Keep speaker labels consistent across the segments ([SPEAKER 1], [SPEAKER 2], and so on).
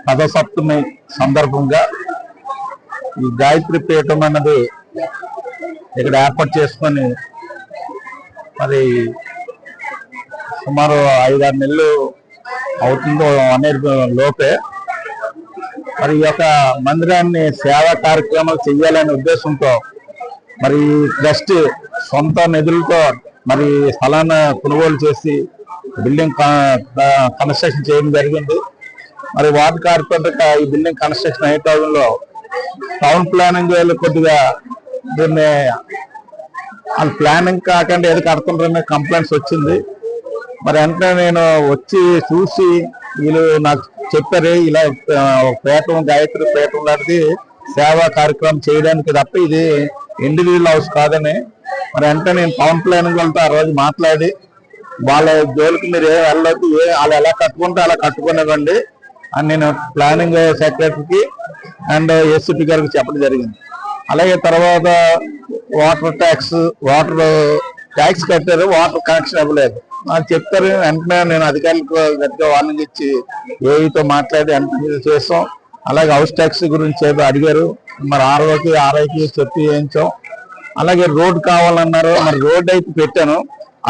[SPEAKER 1] రథసప్తమి సందర్భంగా ఈ గాయత్రి పీఠం అన్నది ఇక్కడ ఏర్పాటు చేసుకొని మరి సుమారు 5-6 నెలలు అవుతుందో అనేది లోపే మరి ఈ యొక్క మందిరాన్ని సేవా కార్యక్రమాలు చేయాలనే ఉద్దేశంతో మరి ట్రస్ట్ సొంత నిధులతో మరి స్థలాన్ని కొనుగోలు చేసి బిల్డింగ్ కన్స్ట్రక్షన్ చేయడం జరిగింది. మరి వార్డు కార్పొరేటర్ ఈ బిల్డింగ్ కన్స్ట్రక్షన్ అయ్యే టైంలో టౌన్ ప్లానింగ్ కొద్దిగా దీన్ని వాళ్ళ ప్లానింగ్ కాకుండా ఏది కడుతుంటారనే కంప్లైంట్స్ వచ్చింది. మరి వెంటనే నేను వచ్చి చూసి వీళ్ళు నాకు చెప్పారు, ఇలా పీఠం గాయత్రి పీఠం లాంటిది సేవా కార్యక్రమం చేయడానికి తప్ప ఇది ఇండివిజువల్ హౌస్ కాదని. మరి వెంటనే నేను టౌన్ ప్లానింగ్ వాళ్ళతో ఆ రోజు మాట్లాడి వాళ్ళ జోలికి మీరు వెళ్ళొద్దు, వాళ్ళు ఎలా కట్టుకుంటే అలా కట్టుకునేవ్వండి అని నేను ప్లానింగ్ సెక్రటరీకి అండ్ ఎస్సిపి గారికి చెప్పడం జరిగింది. అలాగే తర్వాత వాటర్ ట్యాక్స్ కట్టారు, వాటర్ కనెక్షన్ ఇవ్వలేదు అని చెప్తారు. వెంటనే నేను అధికారులకు గట్టిగా వార్నింగ్ ఇచ్చి ఏఈతో మాట్లాడి వెంటనే చేస్తాం. అలాగే హౌస్ ట్యాక్స్ గురించి ఏదో అడిగారు, మరి ఆర్ఐకి చెప్పి వేయించాం. అలాగే రోడ్ కావాలన్నారు, మరి రోడ్ అయితే పెట్టాను,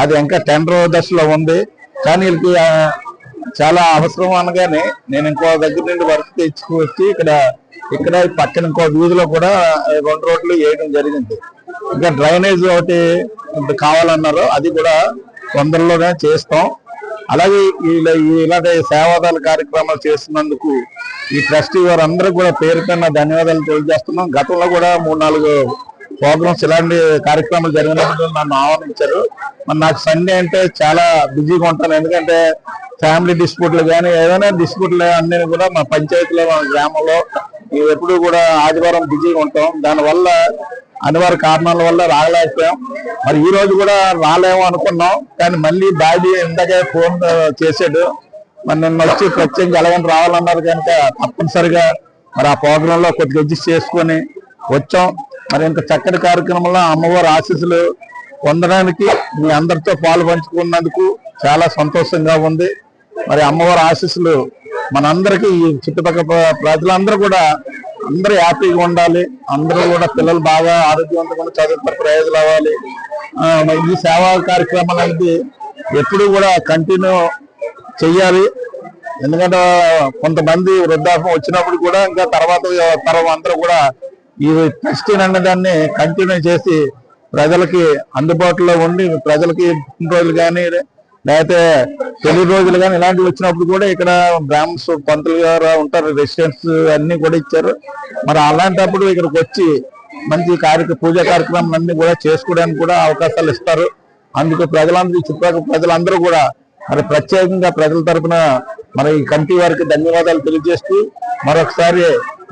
[SPEAKER 1] అది ఇంకా టెండర్ దశలో ఉంది. కానీ వీళ్ళకి చాలా అవసరం అనగానే నేను ఇంకో దగ్గర నుండి వర్క్ తెచ్చుకొచ్చి ఇక్కడ పక్కన ఇంకో వీధిలో కూడా 2 రోడ్లు వేయడం జరిగింది. ఇంకా డ్రైనేజ్ ఒకటి కావాలన్నారు, అది కూడా తొందరలోనే చేస్తాం. అలాగే ఇలాంటి సేవాదాల కార్యక్రమాలు చేస్తున్నందుకు ఈ ట్రస్టీ వారందరూ కూడా పేరు కన్నా ధన్యవాదాలు తెలియజేస్తున్నాం. గతంలో కూడా 3-4 ప్రోగ్రామ్స్ ఇలాంటి కార్యక్రమాలు జరిగినప్పుడు నన్ను ఆహ్వానించారు. మరి నాకు సండే అంటే చాలా బిజీగా ఉంటాను, ఎందుకంటే ఫ్యామిలీ డిస్ప్యూట్లు కానీ ఏదైనా డిస్ప్యూట్లు అన్నీ కూడా మా పంచాయతీలో మా గ్రామంలో ఎప్పుడు కూడా ఆదివారం బిజీగా ఉంటాం. దానివల్ల అనివార్య కారణాల వల్ల రాలేకపోయాం. మరి ఈ రోజు కూడా రాలేమో అనుకున్నాం, కానీ మళ్ళీ డాడీ ఇందాకే ఫోన్ చేశాడు, మరి నిన్న వచ్చి ప్రత్యేకంగా ఎలాగని రావాలన్నారు కనుక తప్పనిసరిగా మరి ఆ ప్రోగ్రామ్ లో కొద్దిగా అడ్జస్ట్ చేసుకొని వచ్చాం. మరి ఇంత చక్కటి కార్యక్రమంలో అమ్మవారి ఆశీస్సులు పొందడానికి మీ అందరితో పాలు పంచుకున్నందుకు చాలా సంతోషంగా ఉంది. మరి అమ్మవారి ఆశీస్సులు మనందరికీ ఈ చుట్టుపక్కల ప్రజలందరూ కూడా అందరూ హ్యాపీగా ఉండాలి, అందరూ కూడా పిల్లలు బాగా ఆరోగ్యవంతంగా చదువుకున్న ప్రయోజనాలు అవ్వాలి. ఈ సేవా కార్యక్రమాలు అనేది ఎప్పుడు కూడా కంటిన్యూ చెయ్యాలి. ఎందుకంటే కొంతమంది వృద్ధాప్యం వచ్చినప్పుడు కూడా ఇంకా తర్వాత తరం అందరూ కూడా ఈ ట్రస్ట్ అన్నదాన్ని కంటిన్యూ చేసి ప్రజలకి అందుబాటులో ఉండి ప్రజలకి రోజులు కానీ లేకపోతే పెళ్లి రోజులు కానీ ఇలాంటివి వచ్చినప్పుడు కూడా ఇక్కడ బ్రాహ్మణ్స్ పంతులు గారు ఉంటారు, రెసిడెంట్స్ అన్ని కూడా ఇచ్చారు. మరి అలాంటప్పుడు ఇక్కడికి వచ్చి మంచి పూజా కార్యక్రమాలు అన్ని కూడా చేసుకోవడానికి కూడా అవకాశాలు ఇస్తారు. అందుకు ప్రజలందరూ చుట్టుపక్కల ప్రజలందరూ కూడా మరి ప్రత్యేకంగా ప్రజల తరఫున మరి ఈ కమిటీ వారికి ధన్యవాదాలు తెలియజేస్తూ మరొకసారి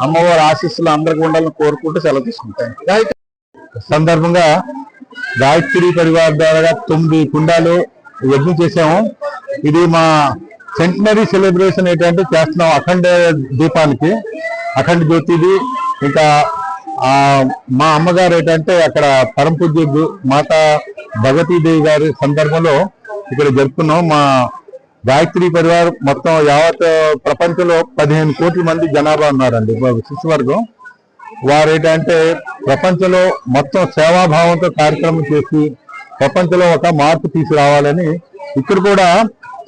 [SPEAKER 1] అమ్మవారి ఆశీస్సులు అందరికీ ఉండాలని కోరుకుంటూ సెలవు తీసుకుంటాను. సందర్భంగా గాయత్రి పరివార్ ద్వారా 9 కుండాలు యజ్ఞం చేసాము. ఇది మా సెంటనరీ సెలబ్రేషన్ ఏంటంటే చేస్తున్నాం అఖండ దీపానికి, అఖండ జ్యోతిది. ఇంకా మా అమ్మగారు ఏంటంటే అక్కడ పరమ పూజ్య మాతా భగవతీదేవి గారి సందర్భంలో ఇక్కడ జరుపుకున్నాం. మా గాయత్రి పరివార్ మొత్తం యావత్ ప్రపంచంలో 15 కోట్ల మంది జనాభా ఉన్నారండి శిశువర్గం. వారు ఏంటంటే ప్రపంచంలో మొత్తం సేవాభావంతో కార్యక్రమం చేసి ప్రపంచంలో ఒక మార్పు తీసుకురావాలని ఇక్కడ కూడా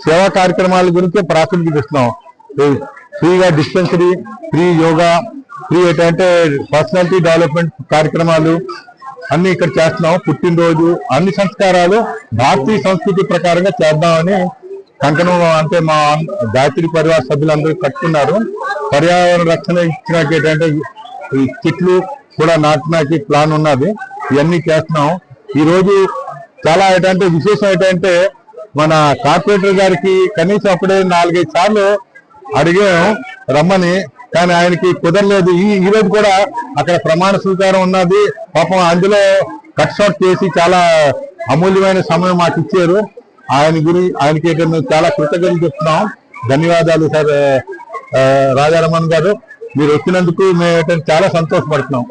[SPEAKER 1] సేవా కార్యక్రమాల గురించి ప్రాచుర్యం ఇస్తున్నాం. ఫ్రీగా డిస్పెన్సరీ, ఫ్రీ యోగా, ఫ్రీ ఏంటంటే పర్సనాలిటీ డెవలప్మెంట్ కార్యక్రమాలు అన్ని ఇక్కడ చేస్తున్నాం. పుట్టినరోజు అన్ని సంస్కారాలు భారతీయ సంస్కృతి ప్రకారంగా చేద్దామని కంకణం అంటే మా గాయత్రి పరివార సభ్యులందరూ కట్టుకున్నారు. పర్యావరణ రక్షణ ఇచ్చినాక ఏంటంటే ఈ చెట్లు కూడా నాటడానికి ప్లాన్ ఉన్నది. ఇవన్నీ చేస్తున్నాం. ఈ రోజు చాలా ఏంటంటే విశేషం ఏంటంటే మన కార్పొరేటర్ గారికి కనీసం అప్పుడే 4-5 సార్లు అడిగాం రమ్మని, కానీ ఆయనకి కుదరలేదు. ఈ రోజు కూడా అక్కడ ప్రమాణ స్వీకారం ఉన్నది. పాపం అందులో కట్ షాట్ చేసి చాలా అమూల్యమైన సమయం మాకు ఇచ్చారు. ఆయనకి చాలా కృతజ్ఞతలు చెప్తున్నాం. ధన్యవాదాలు సార్ రాజారమణ్ గారు, మీరు వచ్చినందుకు మేము చాలా సంతోషపడుతున్నాం.